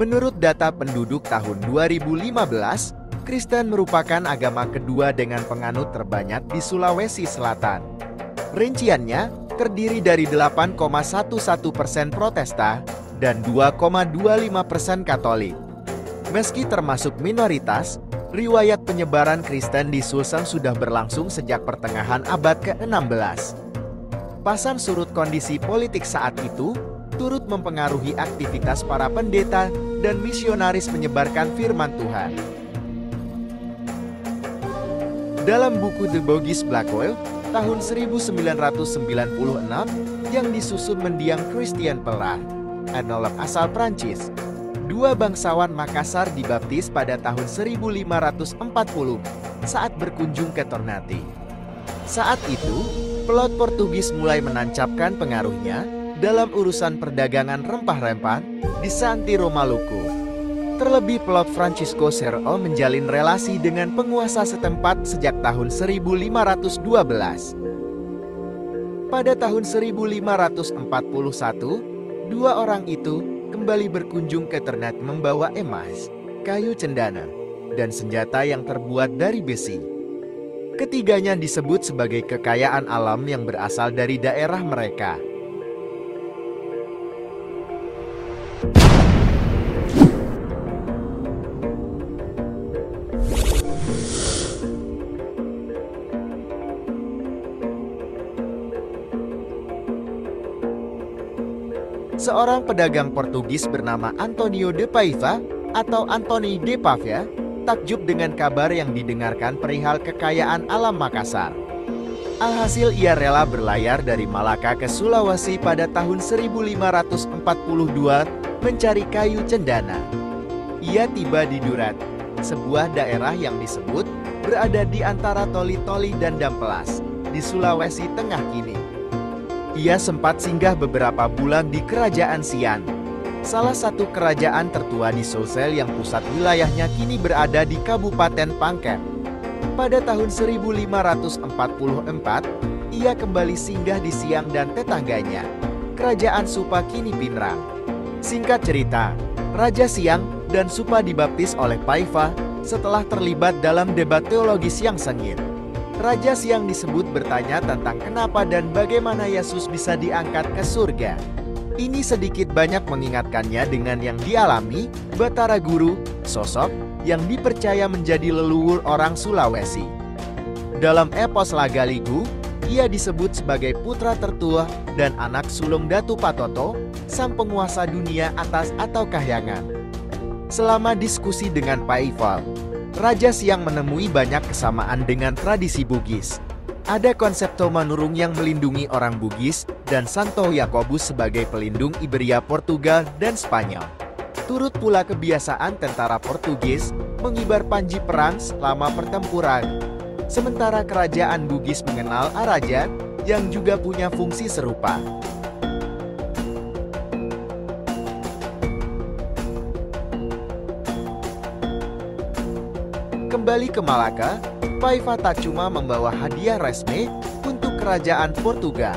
Menurut data penduduk tahun 2015, Kristen merupakan agama kedua dengan penganut terbanyak di Sulawesi Selatan. Rinciannya terdiri dari 8,11% Protestan dan 2,25% Katolik. Meski termasuk minoritas, riwayat penyebaran Kristen di Sulsel sudah berlangsung sejak pertengahan abad ke-16. Pasang surut kondisi politik saat itu turut mempengaruhi aktivitas para pendeta dan misionaris menyebarkan firman Tuhan. Dalam buku The Bugis Blackwell tahun 1996 yang disusun mendiang Christian Pellah, etnolog asal Prancis, dua bangsawan Makassar dibaptis pada tahun 1540 saat berkunjung ke Ternate. Saat itu, pelot Portugis mulai menancapkan pengaruhnya dalam urusan perdagangan rempah-rempah di Santiro Maluku. Terlebih pelot Francisco Serrao menjalin relasi dengan penguasa setempat sejak tahun 1512. Pada tahun 1541, dua orang itu kembali berkunjung ke Ternate membawa emas, kayu cendana, dan senjata yang terbuat dari besi. Ketiganya disebut sebagai kekayaan alam yang berasal dari daerah mereka. Seorang pedagang Portugis bernama Antonio de Paiva atau Antoni de Pavia takjub dengan kabar yang didengarkan perihal kekayaan alam Makassar. Alhasil ia rela berlayar dari Malaka ke Sulawesi pada tahun 1542 mencari kayu cendana. Ia tiba di Durat, sebuah daerah yang disebut berada di antara Toli-Toli dan Dampelas di Sulawesi Tengah kini. Ia sempat singgah beberapa bulan di Kerajaan Sian, salah satu kerajaan tertua di Sulsel yang pusat wilayahnya kini berada di Kabupaten Pangkep. Pada tahun 1544, ia kembali singgah di Siang dan tetangganya, Kerajaan Supa kini Pinrang. Singkat cerita, Raja Siang dan Supa dibaptis oleh Paiva setelah terlibat dalam debat teologis yang sengit. Raja Siang disebut bertanya tentang kenapa dan bagaimana Yesus bisa diangkat ke surga. Ini sedikit banyak mengingatkannya dengan yang dialami Batara Guru, sosok yang dipercaya menjadi leluhur orang Sulawesi. Dalam epos Lagaligu, ia disebut sebagai putra tertua dan anak sulung Datu Patoto, sang penguasa dunia atas atau Kahyangan. Selama diskusi dengan Paiva, Raja Siang menemui banyak kesamaan dengan tradisi Bugis. Ada konsep Tomanurung yang melindungi orang Bugis dan Santo Yakobus sebagai pelindung Iberia, Portugal, dan Spanyol. Turut pula kebiasaan tentara Portugis mengibar panji perang selama pertempuran. Sementara kerajaan Bugis mengenal Araja yang juga punya fungsi serupa. Kembali ke Malaka, Paiva tak cuma membawa hadiah resmi untuk kerajaan Portugal.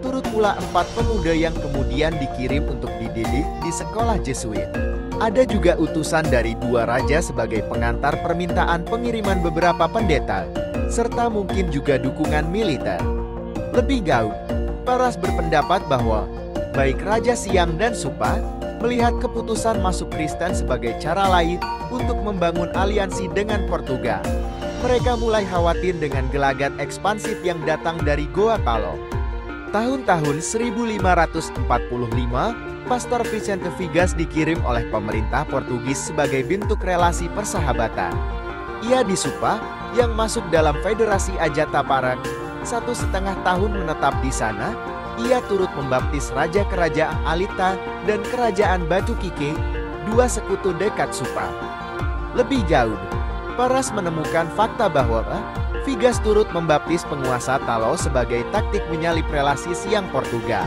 Turut pula 4 pemuda yang kemudian dikirim untuk dididik di sekolah Jesuit. Ada juga utusan dari 2 raja sebagai pengantar permintaan pengiriman beberapa pendeta, serta mungkin juga dukungan militer. Lebih jauh, Paras berpendapat bahwa baik Raja Siang dan Supa melihat keputusan masuk Kristen sebagai cara lain untuk membangun aliansi dengan Portugal. Mereka mulai khawatir dengan gelagat ekspansif yang datang dari Goa Talo. Tahun-tahun 1545, Pastor Vicente Vigas dikirim oleh pemerintah Portugis sebagai bentuk relasi persahabatan. Ia di Supa yang masuk dalam Federasi Ajata Parak, 1,5 tahun menetap di sana. Ia turut membaptis Raja Kerajaan Alita dan Kerajaan Batu Kike, 2 sekutu dekat Supa. Lebih jauh, Paras menemukan fakta bahwa Vigas turut membaptis penguasa Talo sebagai taktik menyalip relasi Siang Portugal.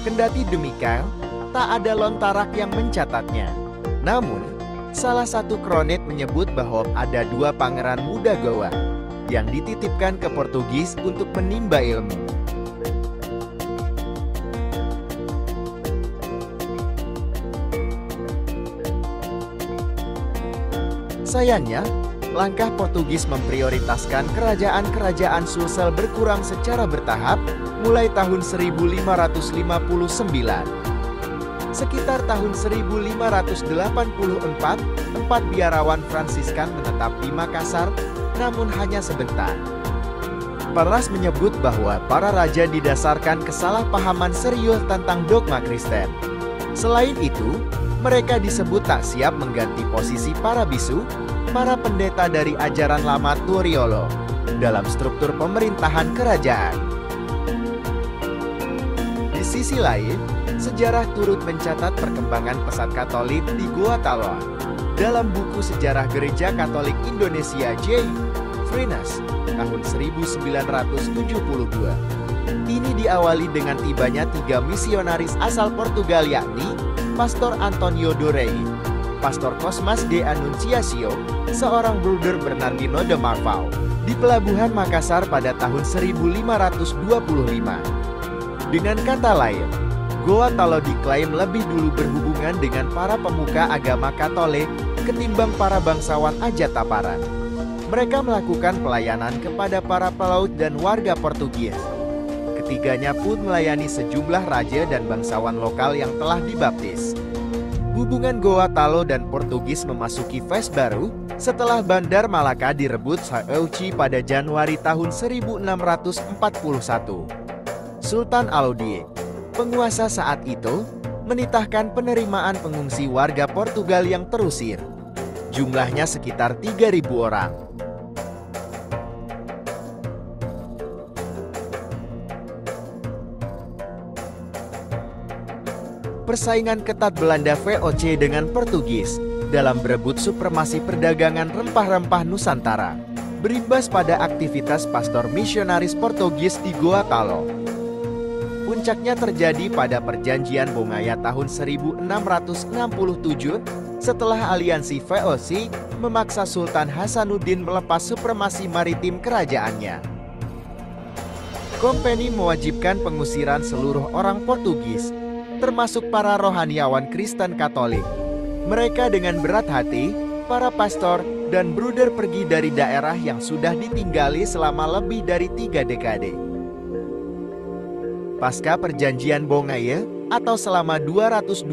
Kendati demikian, tak ada lontarak yang mencatatnya. Namun, salah satu kronik menyebut bahwa ada 2 pangeran muda Goa yang dititipkan ke Portugis untuk menimba ilmu. Sayangnya, langkah Portugis memprioritaskan kerajaan-kerajaan Sulsel berkurang secara bertahap mulai tahun 1559. Sekitar tahun 1584, 4 biarawan Fransiskan menetap di Makassar, namun hanya sebentar. Peras menyebut bahwa para raja didasarkan kesalahpahaman serius tentang dogma Kristen. Selain itu, mereka disebut tak siap mengganti posisi para bisu, para pendeta dari ajaran lama Turiolo, dalam struktur pemerintahan kerajaan. Di sisi lain, sejarah turut mencatat perkembangan pesat Katolik di Goa Talon. Dalam buku Sejarah Gereja Katolik Indonesia J. Frinas, tahun 1972. Ini diawali dengan tibanya 3 misionaris asal Portugal, yakni Pastor Antonio do Rei, Pastor Cosmas de Anunciacio, seorang Bruder Bernardino de Marfau, di Pelabuhan Makassar pada tahun 1525. Dengan kata lain, Goa Talo diklaim lebih dulu berhubungan dengan para pemuka agama Katolik ketimbang para bangsawan Ajataparan. Mereka melakukan pelayanan kepada para pelaut dan warga Portugis. Ketiganya pun melayani sejumlah raja dan bangsawan lokal yang telah dibaptis. Hubungan Goa Talo dan Portugis memasuki fase baru setelah Bandar Malaka direbut Saeuci pada Januari tahun 1641. Sultan Alauddin, penguasa saat itu, menitahkan penerimaan pengungsi warga Portugal yang terusir. Jumlahnya sekitar 3.000 orang. Persaingan ketat Belanda VOC dengan Portugis dalam berebut supremasi perdagangan rempah-rempah Nusantara berimbas pada aktivitas pastor misionaris Portugis di Goa Talo. Puncaknya terjadi pada Perjanjian Bongaya tahun 1667 setelah aliansi VOC memaksa Sultan Hasanuddin melepas supremasi maritim kerajaannya. Kompeni mewajibkan pengusiran seluruh orang Portugis, termasuk para rohaniawan Kristen Katolik. Mereka dengan berat hati, para pastor dan bruder pergi dari daerah yang sudah ditinggali selama lebih dari 3 dekade. Pasca Perjanjian Bongaya, atau selama 225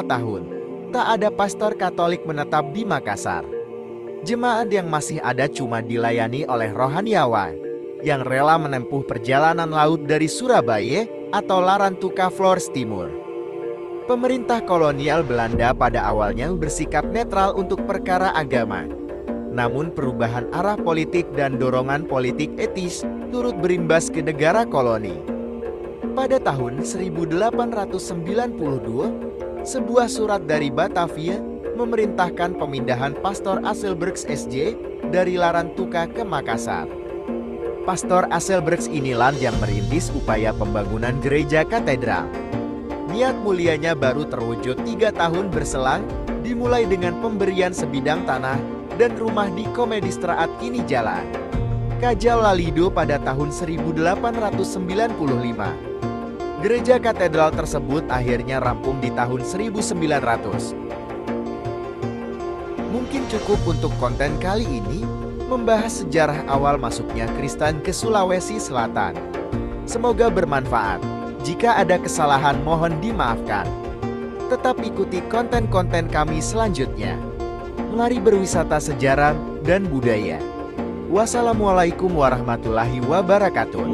tahun, tak ada pastor Katolik menetap di Makassar. Jemaat yang masih ada cuma dilayani oleh rohaniawan, yang rela menempuh perjalanan laut dari Surabaya atau Larantuka, Flores Timur. Pemerintah kolonial Belanda pada awalnya bersikap netral untuk perkara agama. Namun perubahan arah politik dan dorongan politik etis turut berimbas ke negara koloni. Pada tahun 1892, sebuah surat dari Batavia memerintahkan pemindahan Pastor Asselbergs SJ dari Larantuka ke Makassar. Pastor Asselbergs inilah yang merintis upaya pembangunan gereja katedral. Niat mulianya baru terwujud 3 tahun berselang, dimulai dengan pemberian sebidang tanah dan rumah di Komedistraat Kini Jalan Kajau Lalido pada tahun 1895. Gereja katedral tersebut akhirnya rampung di tahun 1900. Mungkin cukup untuk konten kali ini, membahas sejarah awal masuknya Kristen ke Sulawesi Selatan. Semoga bermanfaat. Jika ada kesalahan mohon dimaafkan. Tetap ikuti konten-konten kami selanjutnya. Mari berwisata sejarah dan budaya. Wassalamualaikum warahmatullahi wabarakatuh.